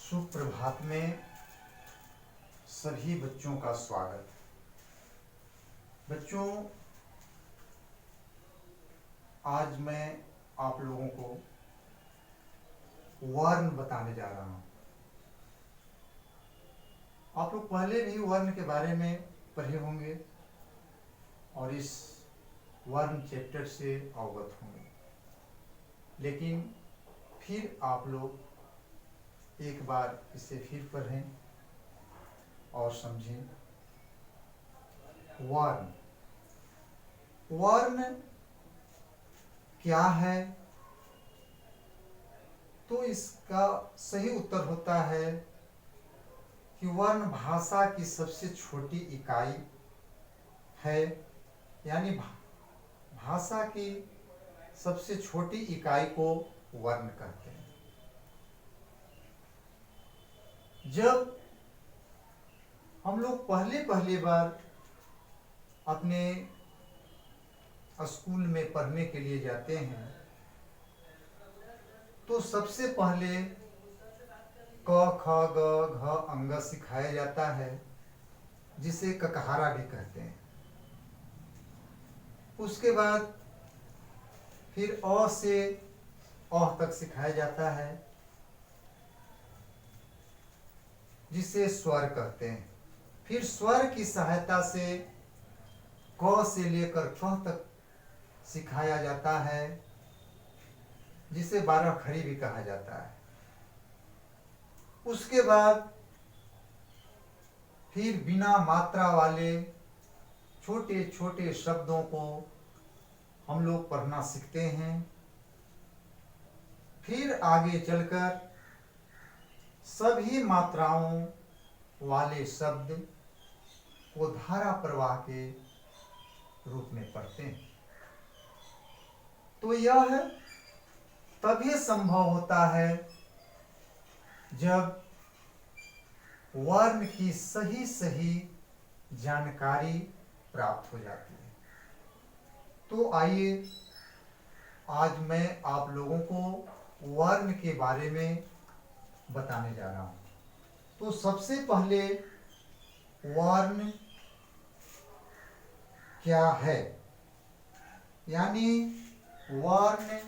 सुप्रभात में सभी बच्चों का स्वागत। बच्चों, आज मैं आप लोगों को वर्ण बताने जा रहा हूँ। आप लोग पहले भी वर्ण के बारे में पढ़े होंगे और इस वर्ण चैप्टर से अवगत होंगे, लेकिन फिर आप लोग एक बार इसे फिर पढ़ें और समझें। वर्ण वर्ण क्या है? तो इसका सही उत्तर होता है कि वर्ण भाषा की सबसे छोटी इकाई है, यानी भाषा की सबसे छोटी इकाई को वर्ण कहते हैं। जब हम लोग पहली बार अपने स्कूल में पढ़ने के लिए जाते हैं तो सबसे पहले क ख ग घ अंग सिखाया जाता है, जिसे ककहारा भी कहते हैं। उसके बाद फिर अ से अ तक सिखाया जाता है, जिसे स्वर कहते हैं। फिर स्वर की सहायता से क से लेकर ख तक सिखाया जाता है, जिसे 12 खड़ी भी कहा जाता है। उसके बाद फिर बिना मात्रा वाले छोटे छोटे शब्दों को हम लोग पढ़ना सीखते हैं। फिर आगे चलकर सभी मात्राओं वाले शब्द को धारा प्रवाह के रूप में पढ़ते हैं। तो यह तभी संभव होता है जब वर्ण की सही जानकारी प्राप्त हो जाती है। तो आइए आज मैं आप लोगों को वर्ण के बारे में बताने जा रहा हूँ। तो सबसे पहले वर्ण क्या है, यानी वर्ण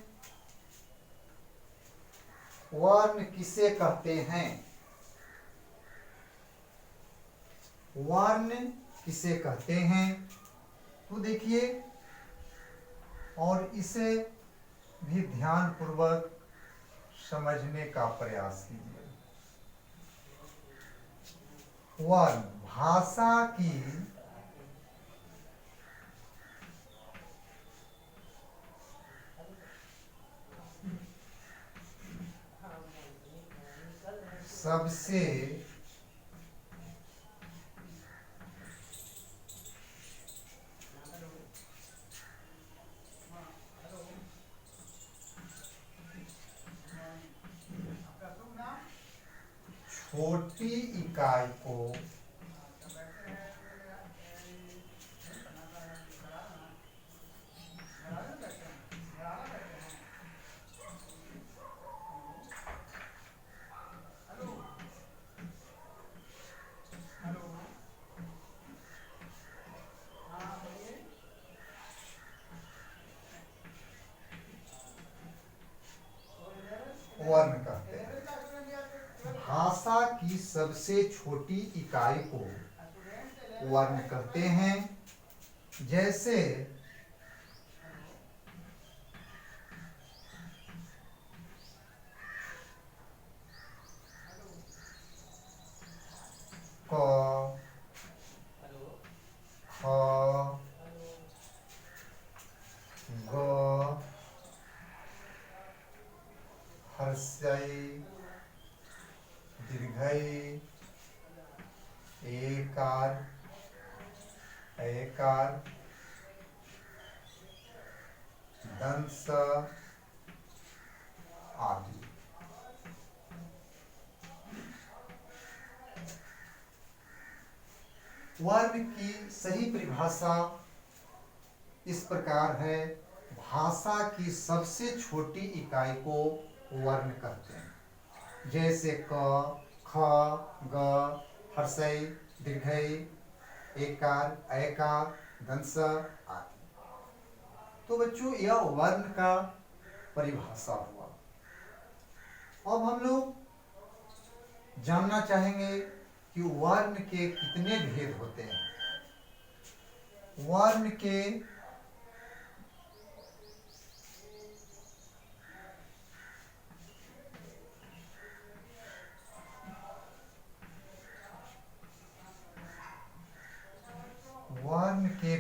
किसे कहते हैं? वर्ण किसे कहते हैं? तो देखिए और इसे भी ध्यान पूर्वक समझने का प्रयास कीजिए। वर्ण भाषा की सबसे छोटी इकाई को वर्ण कहते हैं। भाषा की सबसे छोटी इकाई को वर्ण कहते हैं। जैसे क, ख, ग, हर्षई, दीर्घई, एकार, ऐकार, दंस आदि। वर्ण की सही परिभाषा इस प्रकार है, भाषा की सबसे छोटी इकाई को वर्ण कहते हैं। जैसे क, ख, ग, हर्षई, दीर्घई, एकार, ऐकार, दंस आदि। तो बच्चों यह वर्ण का परिभाषा हुआ। अब हम लोग जानना चाहेंगे कि वर्ण के कितने भेद होते हैं। वर्ण के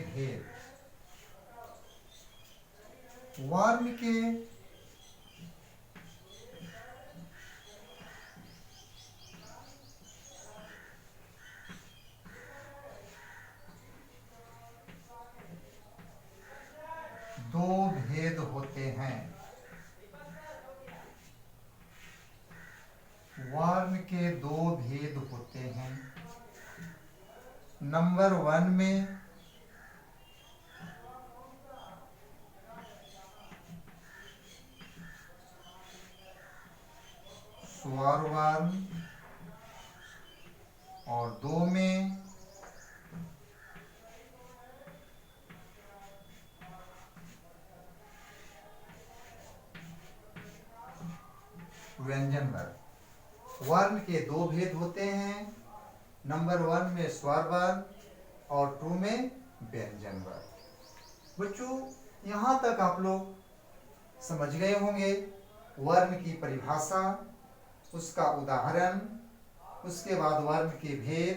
भेद, वर्ण के दो भेद होते हैं। वर्ण के दो भेद होते हैं। नंबर 1 में स्वर वर्ण और 2 में व्यंजन वर्ण। वर्ण के दो भेद होते हैं। नंबर 1 में स्वर वर्ण और 2 में व्यंजन वर्ण। बच्चों यहाँ तक आप लोग समझ गए होंगे वर्ण की परिभाषा, उसका उदाहरण, उसके बाद वर्ण के भेद।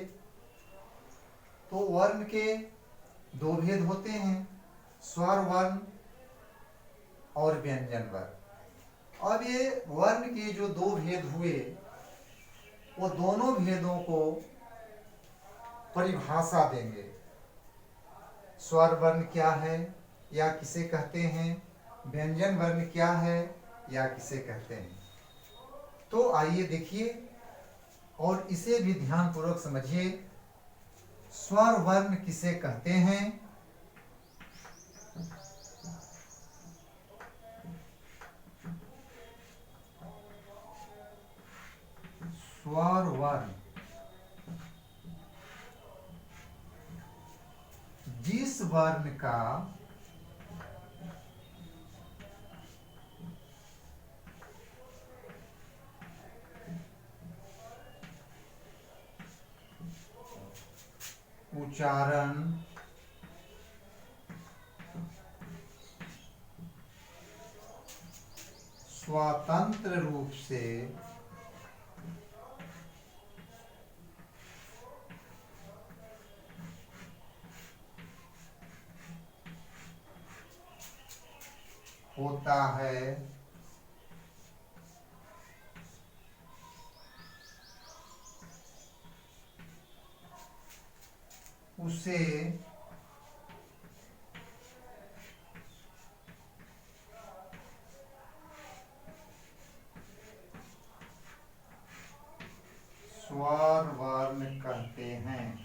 तो वर्ण के दो भेद होते हैं, स्वर वर्ण और व्यंजन वर्ण। अब ये वर्ण के जो दो भेद हुए, वो दोनों भेदों को परिभाषा देंगे। स्वर वर्ण क्या है या किसे कहते हैं, व्यंजन वर्ण क्या है या किसे कहते हैं। तो आइए देखिए और इसे भी ध्यानपूर्वक समझिए। स्वर वर्ण किसे कहते हैं? स्वर वर्ण जिस वर्ण का उच्चारण स्वतंत्र रूप से होता है, उसे स्वर वर्ण कहते हैं।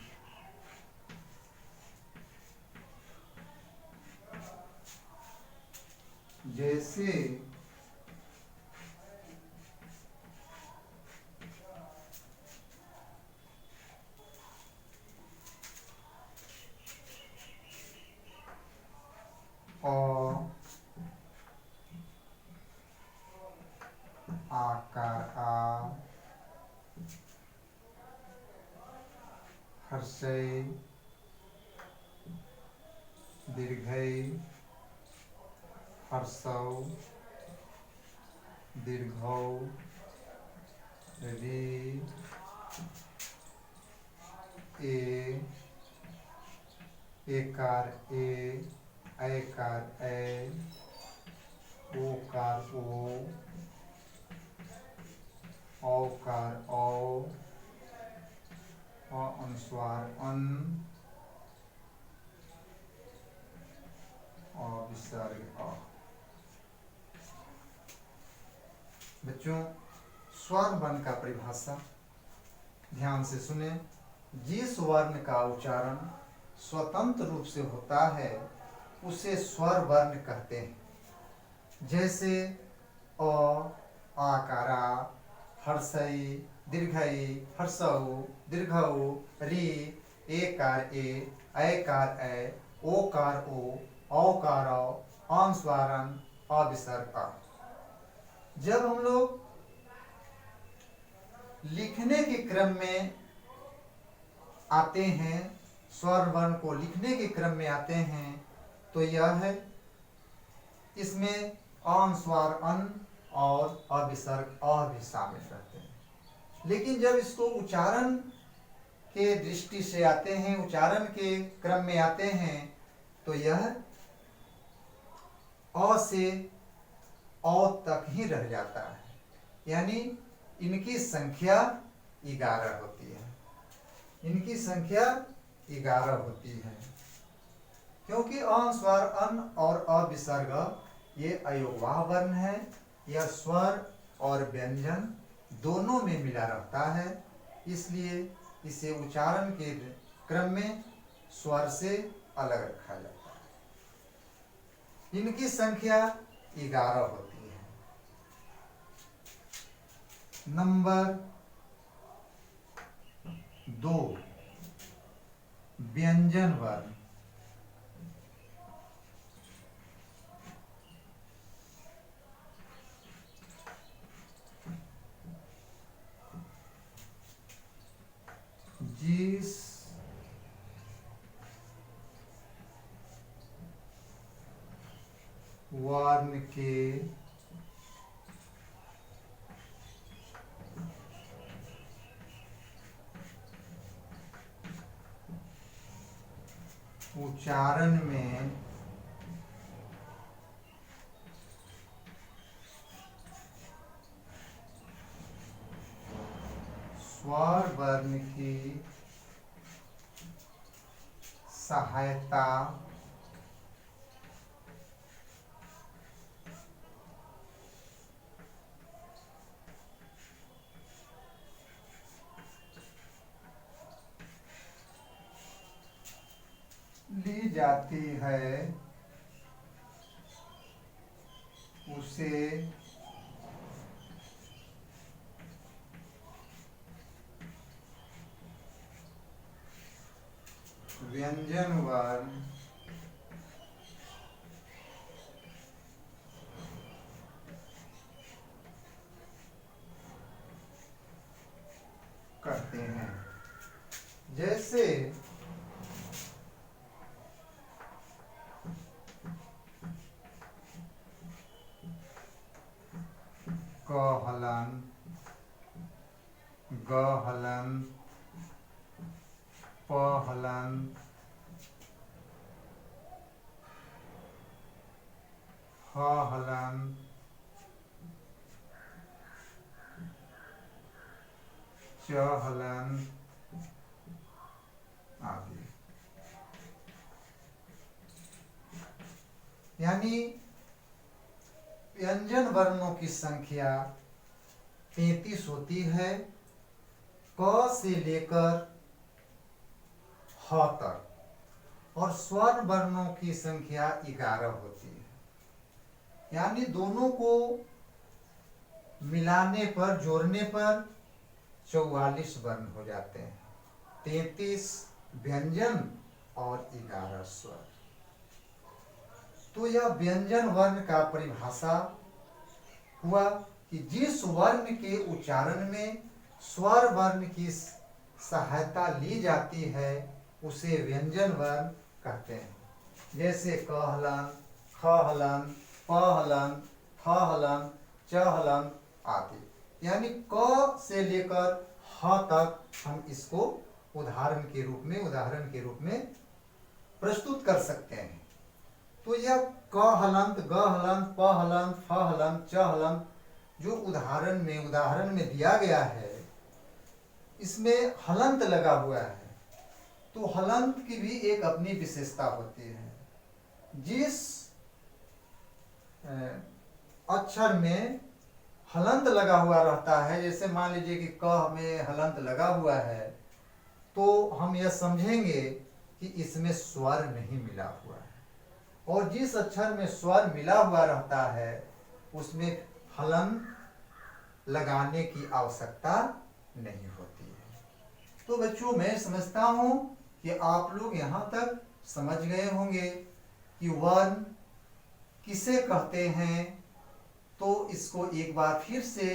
जैसे आकार आ, हर्षई, दीर्घई, हर्षौ, दीर्घौ, री, ए, एकार ए, ऐकार ऐ, ओकार ओ, औकार औ, अनुस्वार अन और विसर्ग अ। बच्चों स्वर वर्ण का परिभाषा ध्यान से सुने। जिस वर्ण का उच्चारण स्वतंत्र रूप से होता है उसे स्वर वर्ण कहते हैं। जैसे अ, आकारा, हर्षई, दीर्घ ई, हर्ष उ, दीर्घ उ, री, एकार ए, ऐकार ऐ, ओकार ओ, औकार औ, अनुस्वार अन, अविसर्ग अ। जब हम लोग लिखने के क्रम में आते हैं, स्वर वर्ण को लिखने के क्रम में आते हैं, तो यह है, इसमें अनुस्वार अन और अविसर्ग अ भी शामिल रहते हैं। लेकिन जब इसको उच्चारण के दृष्टि से आते हैं, उच्चारण के क्रम में आते हैं, तो यह अ से औ तक ही रह जाता है, यानी इनकी संख्या 11 होती है। इनकी संख्या 11 होती है, क्योंकि अनुस्वार अन और अविसर्ग ये अयोगवाह वर्ण है। यह स्वर और व्यंजन दोनों में मिला रहता है, इसलिए इसे उच्चारण के क्रम में स्वर से अलग रखा जाता है। इनकी संख्या 11 होती है। नंबर 2, व्यंजन वर्ण। जिस वर्ण के उच्चारण में स्वर वर्ण की सहायता ली जाती है, उसे व्यंजन वर्ण कहते हैं। जैसे क हलन, ग हलन, प हलन, ह हलन, च हलन आदि। यानी व्यंजन वर्णों की संख्या 33 होती है, क से लेकर ह तक, और स्वर वर्णों की संख्या 11 होती है। यानी दोनों को मिलाने पर, जोड़ने पर 44 वर्ण हो जाते हैं। 33 व्यंजन और 11 स्वर। तो यह व्यंजन वर्ण का परिभाषा हुआ कि जिस वर्ण के उच्चारण में स्वर वर्ण की सहायता ली जाती है, उसे व्यंजन वर्ण कहते हैं। जैसे क हलन, ख हलन, प हलन, थ हलन, च हलन आदि। यानी क से लेकर ह तक हम इसको उदाहरण के रूप में प्रस्तुत कर सकते हैं। तो यह क हलंत, ग हलंत, प हलंत, फ हलंत, च हलंत जो उदाहरण में दिया गया है, इसमें हलंत लगा हुआ है। तो हलंत की भी एक अपनी विशेषता होती है। जिस अक्षर में हलंत लगा हुआ रहता है, जैसे मान लीजिए कि क में हलंत लगा हुआ है, तो हम यह समझेंगे कि इसमें स्वर नहीं मिला हुआ है। और जिस अक्षर में स्वर मिला हुआ रहता है, उसमें हलंत लगाने की आवश्यकता नहीं होती है। तो बच्चों, मैं समझता हूँ कि आप लोग यहाँ तक समझ गए होंगे कि वर्ण किसे कहते हैं। तो इसको एक बार फिर से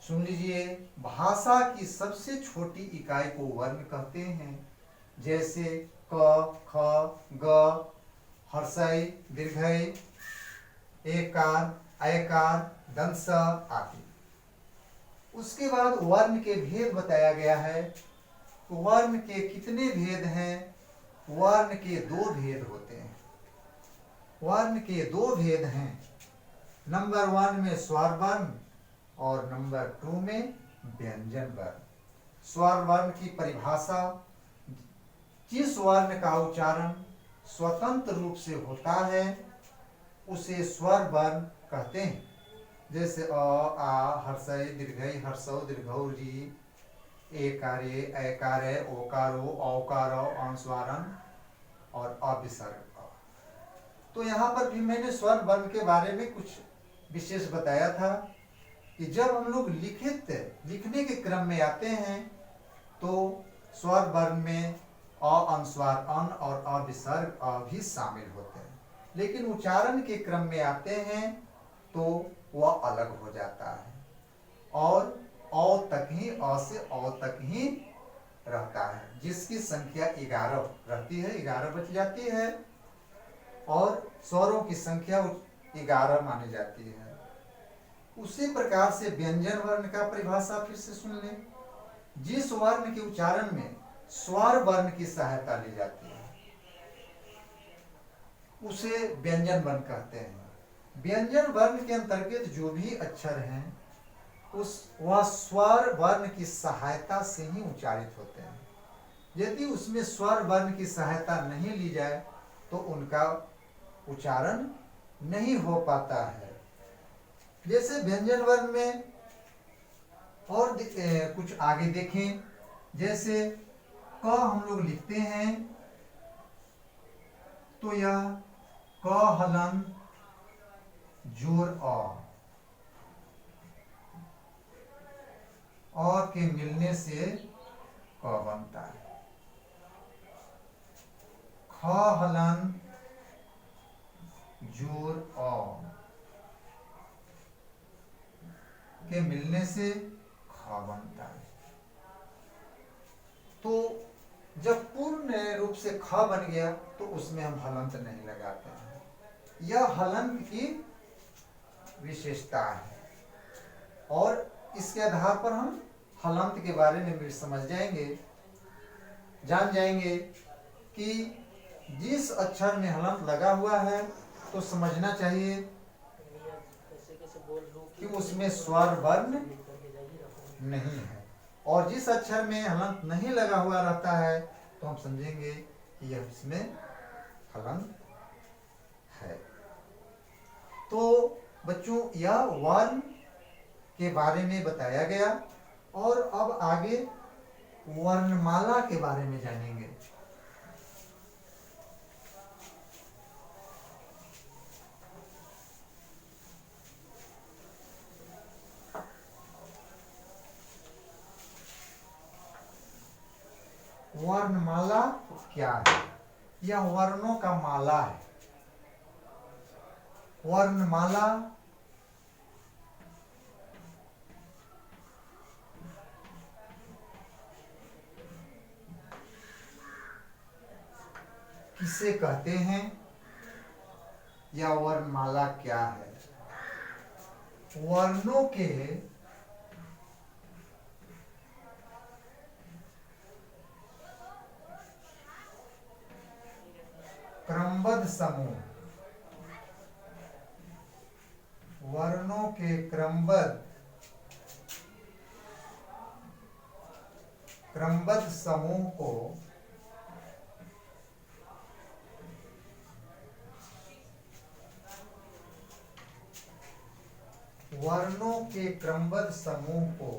सुन लीजिए। भाषा की सबसे छोटी इकाई को वर्ण कहते हैं, जैसे क, ख, ग, हर्षई, दीर्घई, एकार, ऐकार, दंश आदि। उसके बाद वर्ण के भेद बताया गया है। तो वर्ण के कितने भेद हैं? वर्ण के 2 भेद होते हैं। वर्ण के 2 भेद हैं। नंबर 1 में स्वर वर्ण और नंबर 2 में व्यंजन वर्ण। स्वर वर्ण की परिभाषा: जिस वर्ण का उच्चारण स्वतंत्र रूप से होता है उसे स्वर वर्ण कहते हैं। जैसे अ, आ, हर्षई, दीर्घई, हर्षौ, दीर्घौ, री, एकारे, ऐकारे, ओकारो, औकारो, अनुस्वारन और अविसर्ग। तो यहाँ पर भी मैंने स्वर वर्ण के बारे में कुछ विशेष बताया था कि जब हम लोग लिखने के क्रम में आते हैं तो स्वर वर्ण में अ अनुस्वार अन और अविसर्ग अ भी शामिल होते हैं, लेकिन उच्चारण के क्रम में आते हैं तो वह अलग हो जाता है और अ तक ही, अ से अ तक ही रहता है, जिसकी संख्या 11 रहती है, 11 बच जाती है और स्वरों की संख्या 11 मानी जाती है। उसी प्रकार से व्यंजन वर्ण का परिभाषा फिर से सुन लें। जिस वर्ण के उच्चारण में स्वर वर्ण की सहायता ली जाती है उसे व्यंजन वर्ण कहते हैं। व्यंजन वर्ण के अंतर्गत जो भी अक्षर हैं वह स्वर वर्ण की सहायता से ही उच्चारित होते हैं। यदि उसमें स्वर वर्ण की सहायता नहीं ली जाए तो उनका उच्चारण नहीं हो पाता है। जैसे व्यंजन वर्ण में और कुछ आगे देखें। जैसे क हम लोग लिखते हैं तो यह क हलन जोर अ के मिलने से क बनता है। ख हलन जोर अ के मिलने से ख बनता है। तो जब पूर्ण रूप से ख बन गया तो उसमें हम हलंत नहीं लगाते हैं। यह हलंत की विशेषता है और इसके आधार पर हम हलंत के बारे में भी समझ जाएंगे, जान जाएंगे कि जिस अक्षर में हलंत लगा हुआ है तो समझना चाहिए कि उसमें स्वर वर्ण नहीं है, और जिस अक्षर में हलंत नहीं लगा हुआ रहता है तो हम समझेंगे कि यह इसमें हलंत है। तो बच्चों, यह वर्ण के बारे में बताया गया और अब आगे वर्णमाला के बारे में जानेंगे। वर्णमाला क्या है? यह वर्णों का माला है। वर्णमाला किसे कहते हैं? यह वर्णमाला क्या है? वर्णों के क्रमबद्ध समूह, वर्णों के क्रमबद्ध समूह को वर्णों के क्रमबद्ध समूह को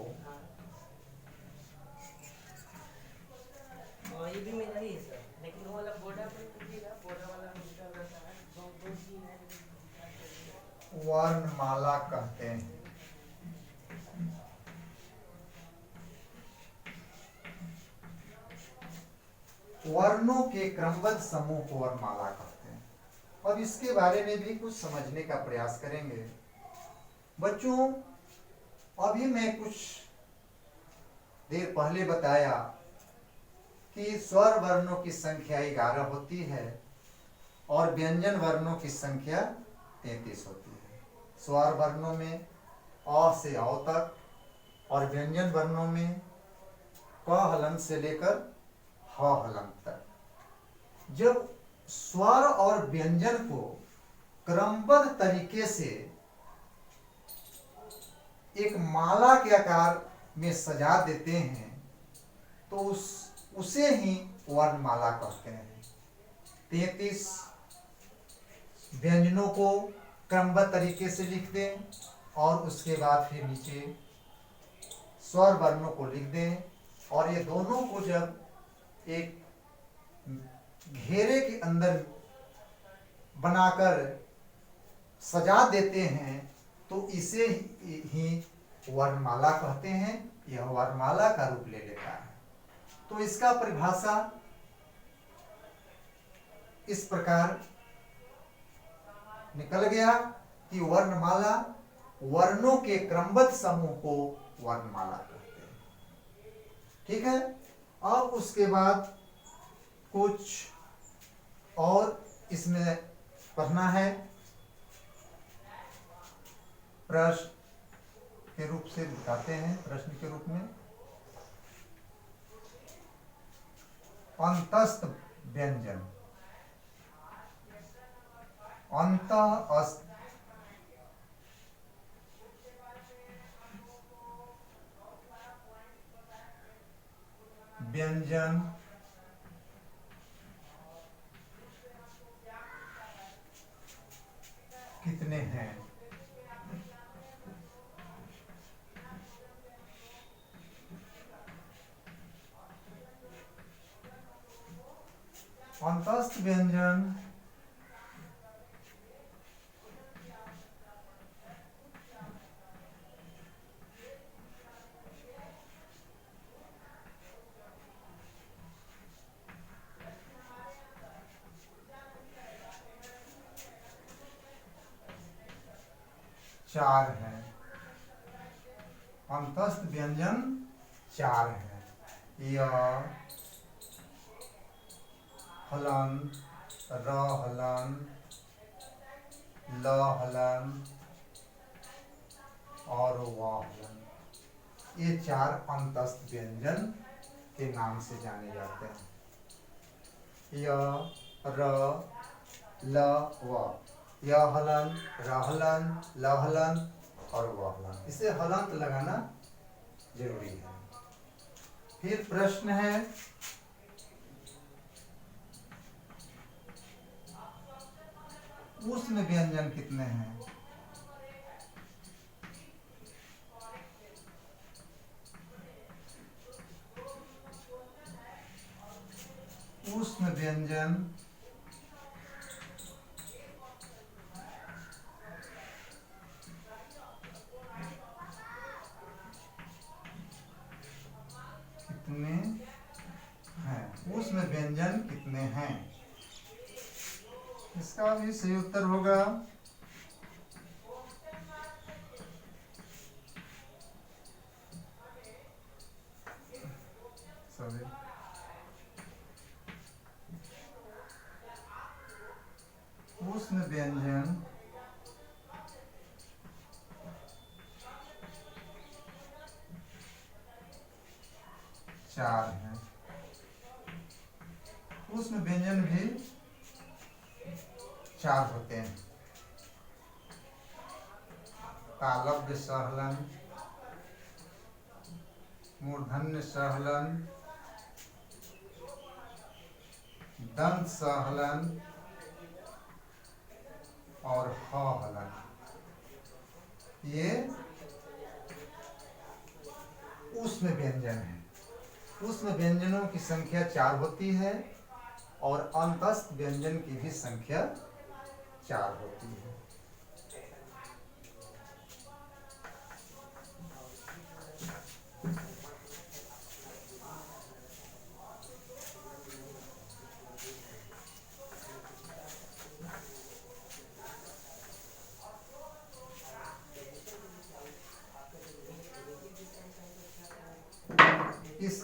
ये भी मेरा ही है सर, लेकिन वो वाला बोर्डा पर कीजिएगा, बोर्डा वाला दूसरा रहता है, दो चीज है। वर्णमाला कहते हैं। वर्णों के क्रमबद्ध समूह को वर्णमाला कहते हैं। अब इसके बारे में भी कुछ समझने का प्रयास करेंगे। बच्चों, अभी मैं कुछ देर पहले बताया कि स्वर वर्णों की संख्या 11 होती है और व्यंजन वर्णों की संख्या 33 होती है। स्वर वर्णों में अ से औ तक और व्यंजन वर्णों में क हलंत से लेकर ह हलंत तक। जब स्वर और व्यंजन को क्रमबद्ध तरीके से एक माला के आकार में सजा देते हैं तो उसे ही वर्णमाला कहते हैं। 33 व्यंजनों को क्रमबद्ध तरीके से लिख दें और उसके बाद फिर नीचे स्वर वर्णों को लिख दें, और ये दोनों को जब एक घेरे के अंदर बनाकर सजा देते हैं तो इसे ही वर्णमाला कहते हैं। यह वर्णमाला का रूप ले लेता है। तो इसका परिभाषा इस प्रकार निकल गया कि वर्णमाला वर्णों के क्रमबद्ध समूह को वर्णमाला कहते हैं। ठीक है। अब उसके बाद कुछ और इसमें पढ़ना है। प्रश्न के रूप से बताते हैं। प्रश्न के रूप में अंतस्थ व्यंजन, अंतःस्थ व्यंजन कितने हैं? अंतस्थ व्यंजन चार हैं। अंतस्थ व्यंजन 4 हैं। य हलन, र हलन, ल हलन और व हलन। ये 4 अंतस्थ व्यंजन के नाम से जाने जाते हैं। य, र, ल, व। य हलन, र हलन, ल हलन और व हलन। इसे हलंत लगाना जरूरी है। फिर प्रश्न है, ऊष्म व्यंजन कितने हैं? ऊष्म व्यंजन कितने हैं? ऊष्म व्यंजन कितने हैं? इसका भी सही उत्तर होगा ऊष्म व्यंजन 4 हैं। ऊष्म व्यंजन भी 4 होते हैं। तालव्य सहलन, मूर्धन्य सहलन, दंत सहलन और ह हलन। ये ऊष्म व्यंजन है। ऊष्म व्यंजनों की संख्या 4 होती है और अंतस्थ व्यंजन की भी संख्या 4 होती है।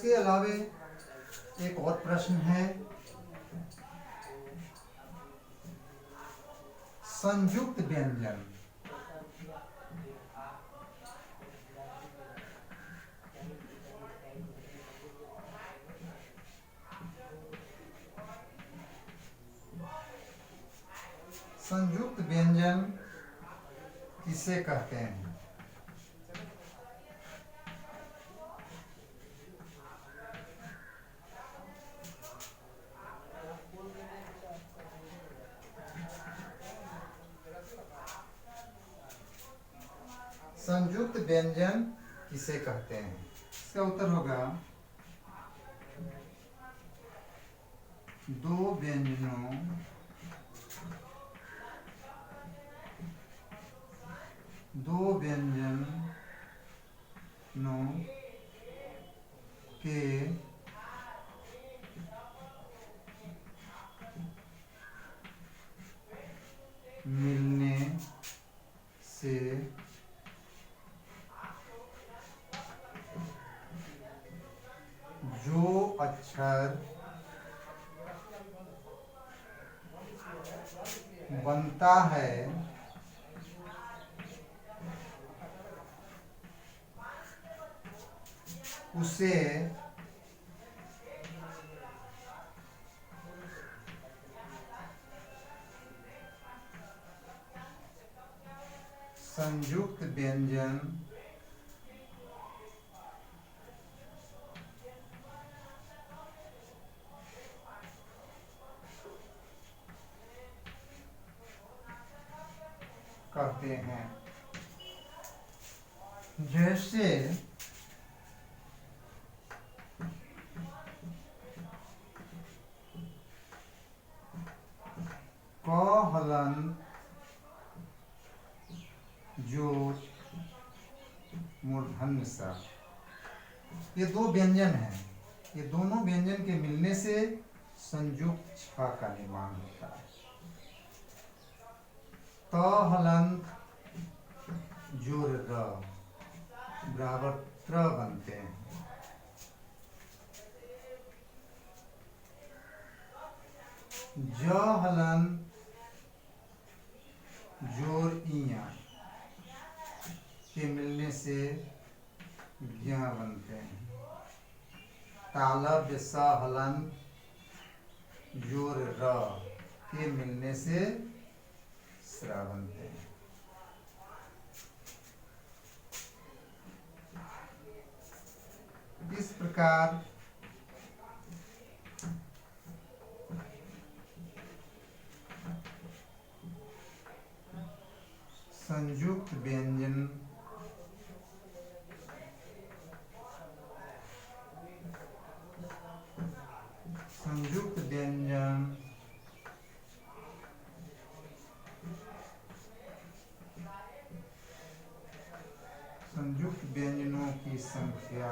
इसके अलावे एक और प्रश्न है, संयुक्त व्यंजन। संयुक्त व्यंजन किसे कहते हैं? संयुक्त व्यंजन किसे कहते हैं? इसका उत्तर होगा दो व्यंजनों के मिलने से जो अक्षर बनता है उसे संयुक्त व्यंजन कहते हैं। जैसे क हलन जोड़ मूर्धन्य स, ये दो व्यंजन हैं। ये दोनों व्यंजन के मिलने से संयुक्त छ का निर्माण होता है। त हलंत जोड़ र बराबर त्र बनते हैं। ज हलन जोड़ इया के मिलने से ज्ञ बनते हैं। तालव्य स हलन जोड़ र के मिलने से स्र बनते हैं। इस प्रकार संयुक्त व्यंजन संयुक्त व्यंजनों की संख्या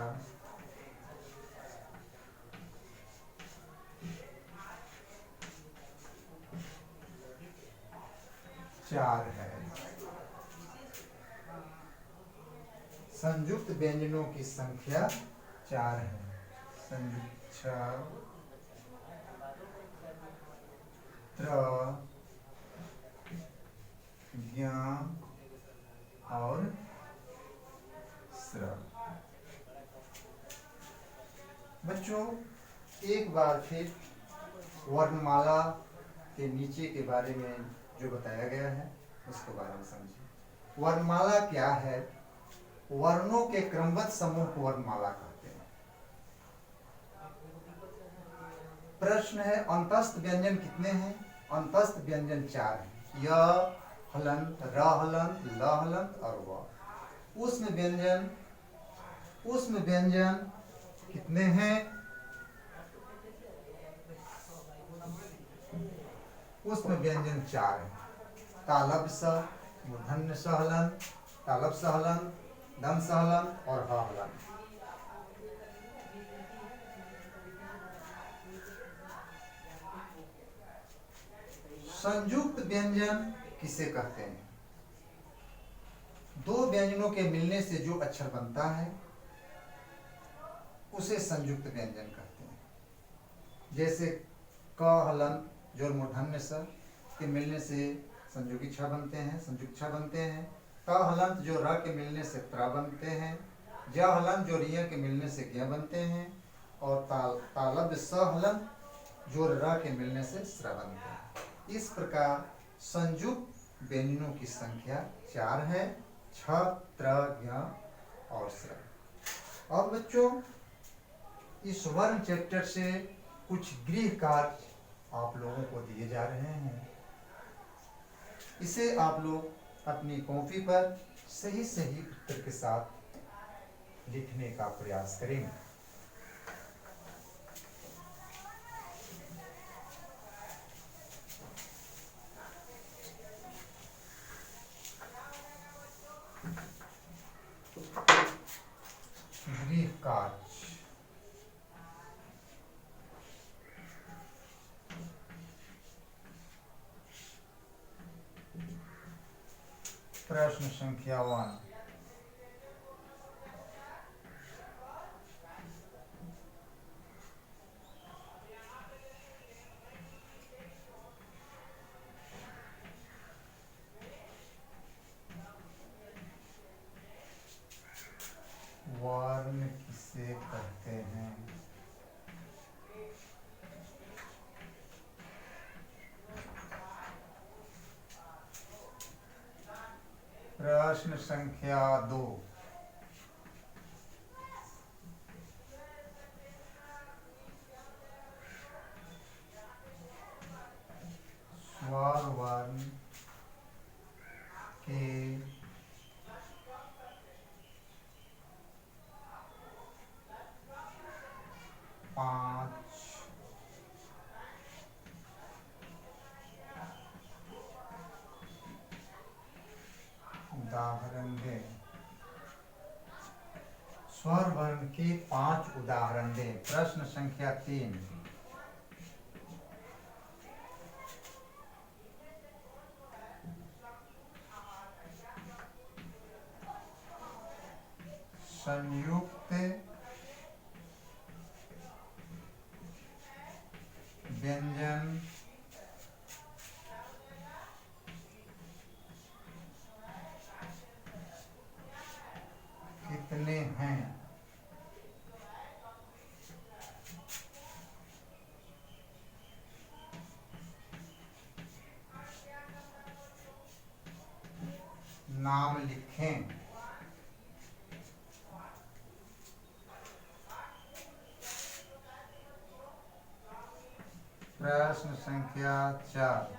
4 है। संयुक्त व्यंजनों की संख्या 4 है। संयुक्त छ, त्र, ज्ञ और स्र। बच्चों, एक बार फिर वर्णमाला के नीचे के बारे में जो बताया गया है उसके बारे में समझिए। वर्णमाला क्या है? वर्णों के क्रमबद्ध समूह को वर्णमाला कहते हैं। प्रश्न है, अंतस्थ व्यंजन कितने हैं? अंतस्थ व्यंजन 4 हैं। य हलंत, र हलंत, ल हलंत और व। ऊष्म व्यंजन कितने हैं? ऊष्म व्यंजन 4 हैं। तालव्य स, मूर्धन्य स हलंत, तालव्य स हलंत, दंत स हलंत और ह हलंत। संयुक्त व्यंजन किसे कहते हैं? दो व्यंजनों के मिलने से जो अक्षर बनता है उसे संयुक्त व्यंजन कहते हैं। जैसे क हलंत जोड़ मूर्धन्य स के मिलने से संयुगी छ बनते हैं, संयुक्त छ बनते हैं। क हलंत जो र के मिलने से त्र बनते हैं। ज हलंत जो रिय के मिलने से ज्ञ बनते हैं। और तालव्य स हलंत जो र के मिलने से स्र बनते हैं। इस प्रकार संयुक्त व्यंजनों की संख्या 4 है, छ, त्र, ज्ञ और स्र। अब बच्चों इस वर्ण चैप्टर से कुछ गृह कार्य आप लोगों को दिए जा रहे हैं। इसे आप लोग अपनी कॉपी पर सही सही उत्तर के साथ लिखने का प्रयास करेंगे। गृह कार्य प्रश्न संख्या 1। वर्ण किसे कहते हैं? प्रश्न संख्या 2। स्वर वर्ण के 5 उदाहरण दें। स्वर वर्ण के 5 उदाहरण दें। प्रश्न संख्या 3। संयुक्त व्यंजन कितने हैं? नाम लिखें। प्रश्न संख्या 4।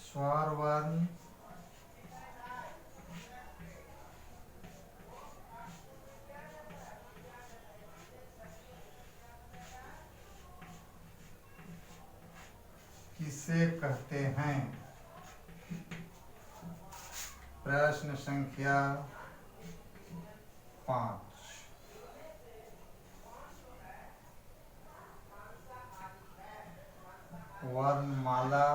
स्वर वर्ण किसे कहते हैं? प्रश्न संख्या 5। वर्णमाला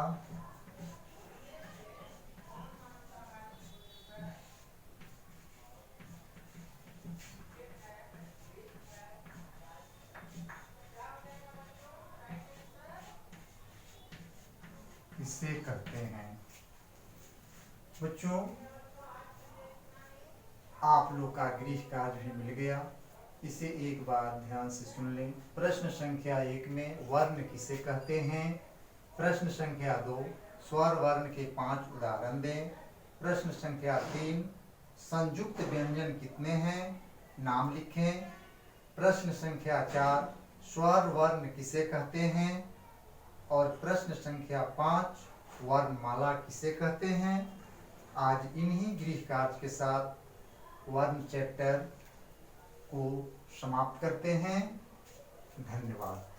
किसे कहते हैं? बच्चों आप लोग का गृह कार्य भी मिल गया। इसे एक बार ध्यान से सुन लें। प्रश्न संख्या 1 में वर्ण किसे कहते हैं। प्रश्न संख्या 2 स्वर वर्ण के 5 उदाहरण दें। प्रश्न संख्या 3 संयुक्त व्यंजन कितने हैं, नाम लिखें। प्रश्न संख्या 4 स्वर वर्ण किसे कहते हैं। और प्रश्न संख्या 5 वर्णमाला किसे कहते हैं। आज इन्हीं गृह कार्य के साथ वर्ण चैप्टर को समाप्त करते हैं। धन्यवाद।